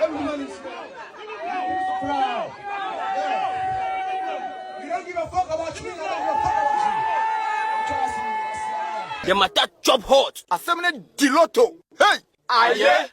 Every man is proud. Yeah. You don't give a fuck about me, I don't give a fuck about you. The matter chop hot. Assembly diloto. Hey! Aye!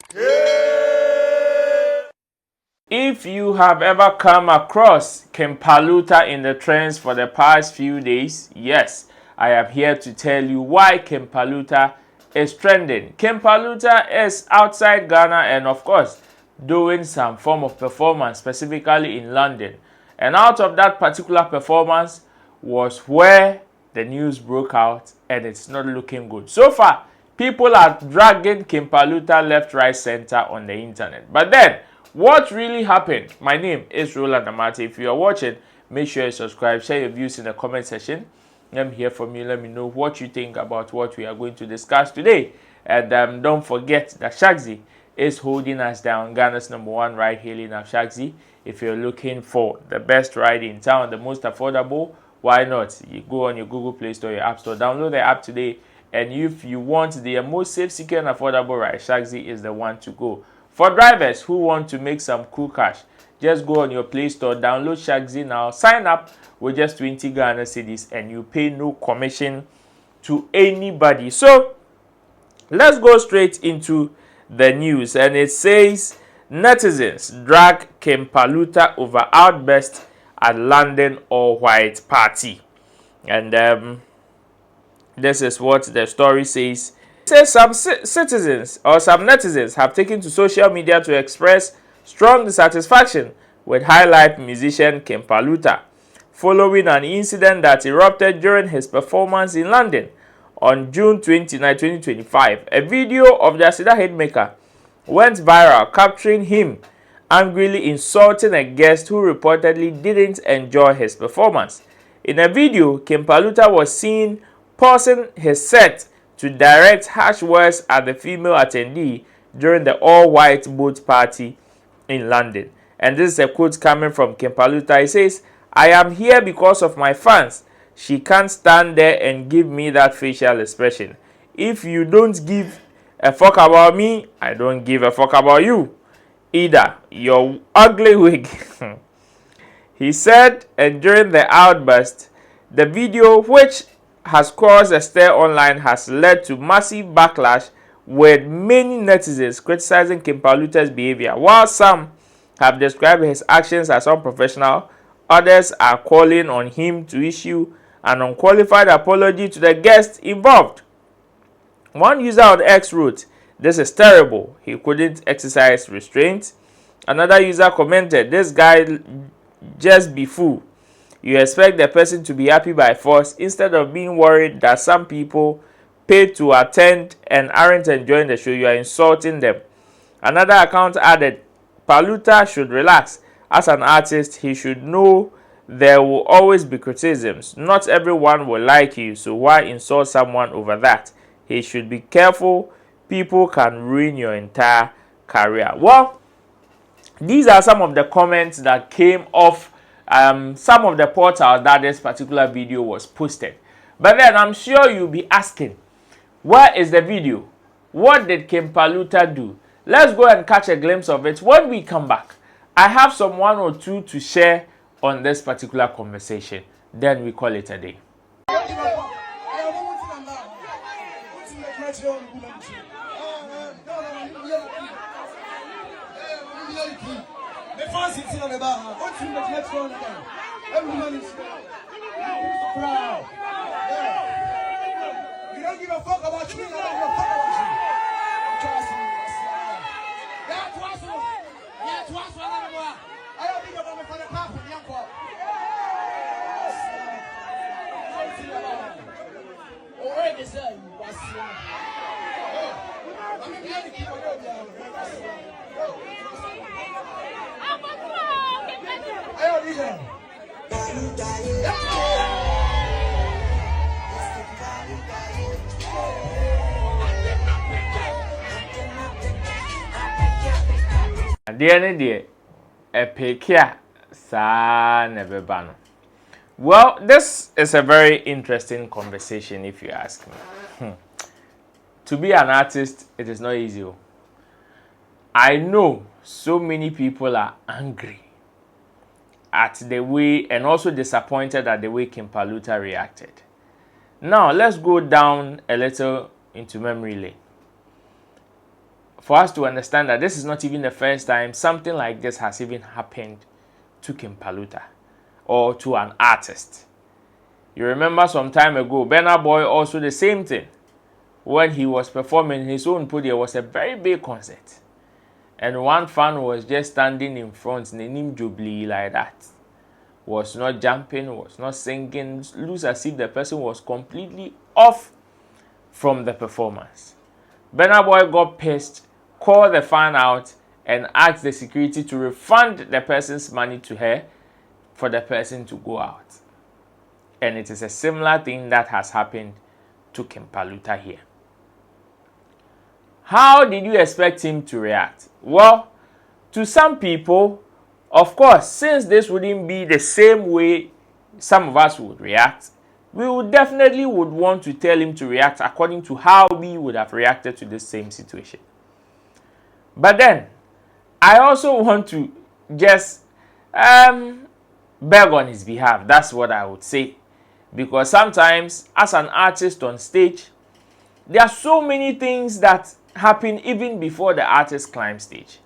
If you have ever come across Paluta in the trends for the past few days, yes, I am here to tell you why Paluta is trending. Paluta is outside Ghana and of course doing some form of performance, specifically in London. And out of that particular performance was where the news broke out, and it's not looking good. So far, people are dragging Paluta left, right, center on the internet. But then, what really happened? My name is Roland Amate. If you are watching, make sure you subscribe, share your views in the comment section. Let me hear from you. Let me know what you think about what we are going to discuss today. And don't forget that Shagzy is holding us down. Ghana's #1 ride hailing app, Shagzy. If you're looking for the best ride in town, the most affordable, why not? You go on your Google Play Store, your App Store, download the app today. And if you want the most safe, secure, and affordable ride, Shagzy is the one to go. For drivers who want to make some cool cash, just go on your Play Store, download Shagzy now, sign up with just 20 Ghana cedis, and you pay no commission to anybody. So, let's go straight into the news. And it says, netizens drag Paluta over outburst at London all-white party. And this is what the story says. It says some citizens or some netizens have taken to social media to express strong dissatisfaction with high-life musician Paluta following an incident that erupted during his performance in London on June 29, 2025. A video of the Asida hitmaker went viral, capturing him angrily insulting a guest who reportedly didn't enjoy his performance. In a video, Paluta was seen pausing his set to direct harsh words at the female attendee during the all-white boat party in London. And this is a quote coming from Paluta. He says, "I am here because of my fans. She can't stand there and give me that facial expression. If you don't give a fuck about me, I don't give a fuck about you either. Your ugly wig." He said, and during the outburst, the video, which has caused a stir online, has led to massive backlash, with many netizens criticizing Paluta's behavior. While some have described his actions as unprofessional, others are calling on him to issue an unqualified apology to the guests involved. One user on X wrote, "This is terrible. He couldn't exercise restraint." Another user commented, "This guy just be fool. You expect the person to be happy by force instead of being worried that some people pay to attend and aren't enjoying the show. You are insulting them." Another account added, "Paluta should relax. As an artist, he should know there will always be criticisms. Not everyone will like you, so why insult someone over that? He should be careful. People can ruin your entire career." Well, these are some of the comments that came off some of the portals that this particular video was posted. But then I'm sure you'll be asking, where is the video? What did Paluta do? Let's go and catch a glimpse of it. When we come back, I have some one or two to share on this particular conversation. Then we call it a day. Every man is proud. Yeah. You don't give a fuck about me, I don't give a fuck about you. Trust me. Yeah, trust me. Yeah, trust me. I don't think about me for the past of young boy. Already said you was I'm going to keep Well, this is a very interesting conversation if you ask me. To be an artist, it is not easy. I know so many people are angry at the way and also disappointed at the way King Paluta reacted. Now, let's go down a little into memory lane for us to understand that this is not even the first time something like this has even happened to King Paluta or to an artist. You remember some time ago, Burna Boy also the same thing. When he was performing his own podium, was a very big concert. And one fan was just standing in front, Nenim Jubilee like that. Was not jumping, was not singing, looks as if the person was completely off from the performance. Burna Boy got pissed, called the fan out, and asked the security to refund the person's money to her for the person to go out. And it is a similar thing that has happened to King Paluta here. How did you expect him to react? Well, to some people, of course, since this wouldn't be the same way some of us would react, we would definitely want to tell him to react according to how we would have reacted to this same situation. But then, I also want to just beg on his behalf. That's what I would say. Because sometimes, as an artist on stage, there are so many things that happen even before the artist climbs stage.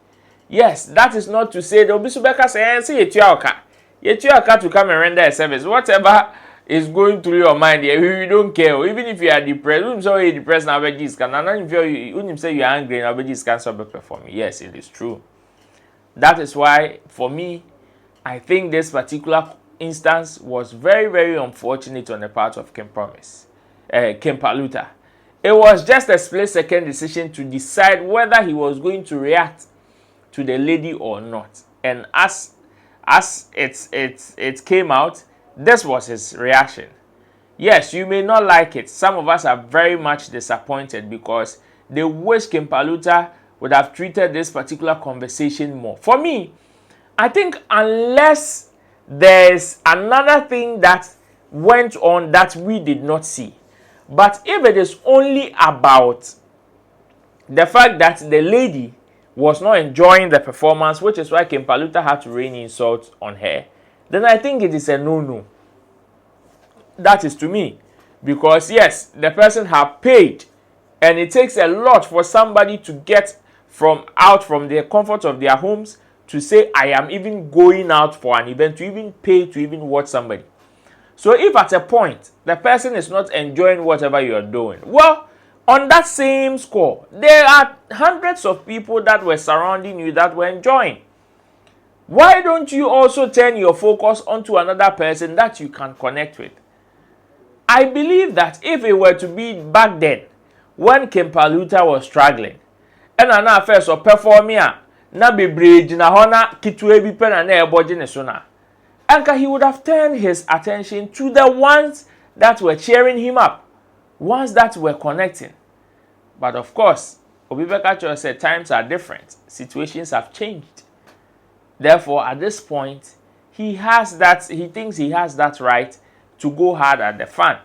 Yes, that is not to say the Obisubeka say Yetuaka to come and render a service. Whatever is going through your mind, you don't care. Even if you are depressed, you say depressed now, if you say you are angry now, can perform. Yes, it is true. That is why, for me, I think this particular instance was very, very unfortunate on the part of King Paluta. It was just a split-second decision to decide whether he was going to react to the lady or not. And as it came out, this was his reaction. Yes, you may not like it. Some of us are very much disappointed because they wish King Paluta would have treated this particular conversation more. For me, I think unless there's another thing that went on that we did not see. But if it is only about the fact that the lady was not enjoying the performance, which is why King Paluta had to rain insults on her, then I think it is a no-no. That is to me. Because yes, the person have paid, and it takes a lot for somebody to get out from the comfort of their homes to say, I am even going out for an event, to even pay to even watch somebody. So if at a point, the person is not enjoying whatever you are doing, well, on that same score, there are hundreds of people that were surrounding you that were enjoying. Why don't you also turn your focus onto another person that you can connect with? I believe that if it were to be back then, when King Paluta was struggling, and now first of performing, na be bridge na hona kitwe bi pen na eboje ne so na. Anka he would have turned his attention to the ones that were cheering him up, ones that were connecting. But of course, Obibeka said times are different, situations have changed. Therefore, at this point, he thinks he has that right to go hard at the fan.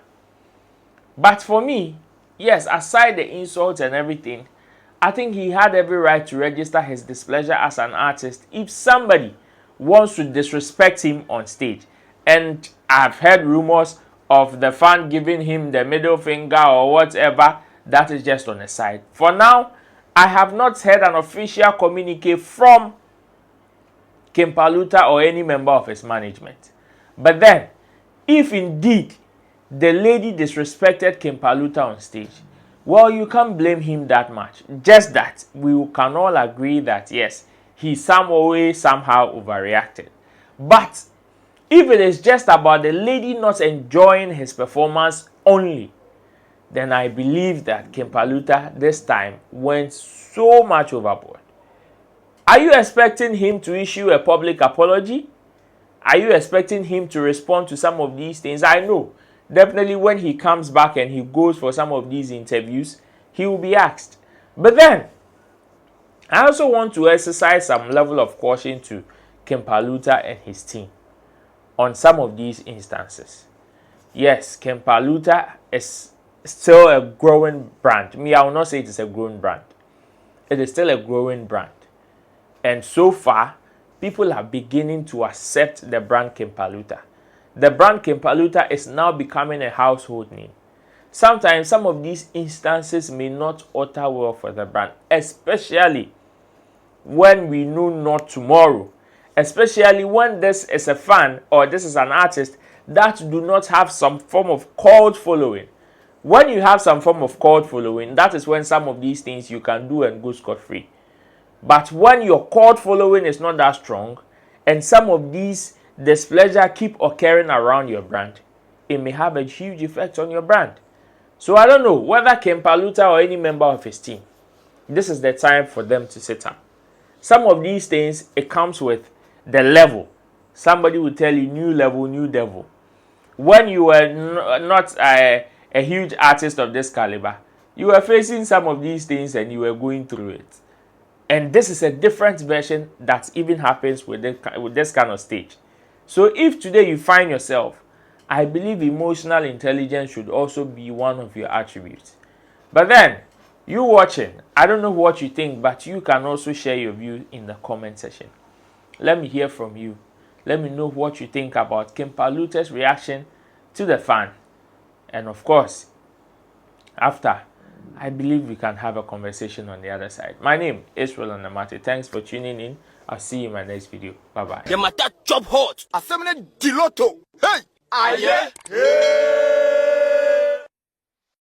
But for me, yes, aside the insults and everything, I think he had every right to register his displeasure as an artist if somebody wants to disrespect him on stage. And I've heard rumors of the fan giving him the middle finger or whatever. That is just on the side. For now, I have not heard an official communique from King Paluta or any member of his management. But then, if indeed the lady disrespected King Paluta on stage, well, you can't blame him that much. Just that we can all agree that yes, he somehow overreacted. But if it is just about the lady not enjoying his performance only, then I believe that King Paluta this time went so much overboard. Are you expecting him to issue a public apology? Are you expecting him to respond to some of these things? I know. Definitely when he comes back and he goes for some of these interviews, he will be asked. But then, I also want to exercise some level of caution to King Paluta and his team on some of these instances. Yes, King Paluta is still a growing brand. I will not say it is a growing brand. It is still a growing brand. And so far, people are beginning to accept the brand King Paluta. The brand King Paluta is now becoming a household name. Sometimes some of these instances may not utter well for the brand, especially when we know not tomorrow, especially when this is a fan or this is an artist that do not have some form of cult following. When you have some form of cult following, that is when some of these things you can do and go scot-free. But when your cult following is not that strong and some of these displeasure keep occurring around your brand, it may have a huge effect on your brand. So I don't know whether King Paluta or any member of his team, this is the time for them to sit up. Some of these things, it comes with the level. Somebody will tell you new level, new devil. When you were not a huge artist of this caliber, you were facing some of these things and you were going through it. And this is a different version that even happens with this kind of stage. So if today you find yourself, I believe emotional intelligence should also be one of your attributes. But then, you watching, I don't know what you think, but you can also share your view in the comment section. Let me hear from you. Let me know what you think about King Paluta's reaction to the fan. And of course, after, I believe we can have a conversation on the other side. My name is Roland Amate. Thanks for tuning in. I'll see you in my next video. Bye-bye. The matter chop hot. Assembly Diloto. Hey! Aye. Hey!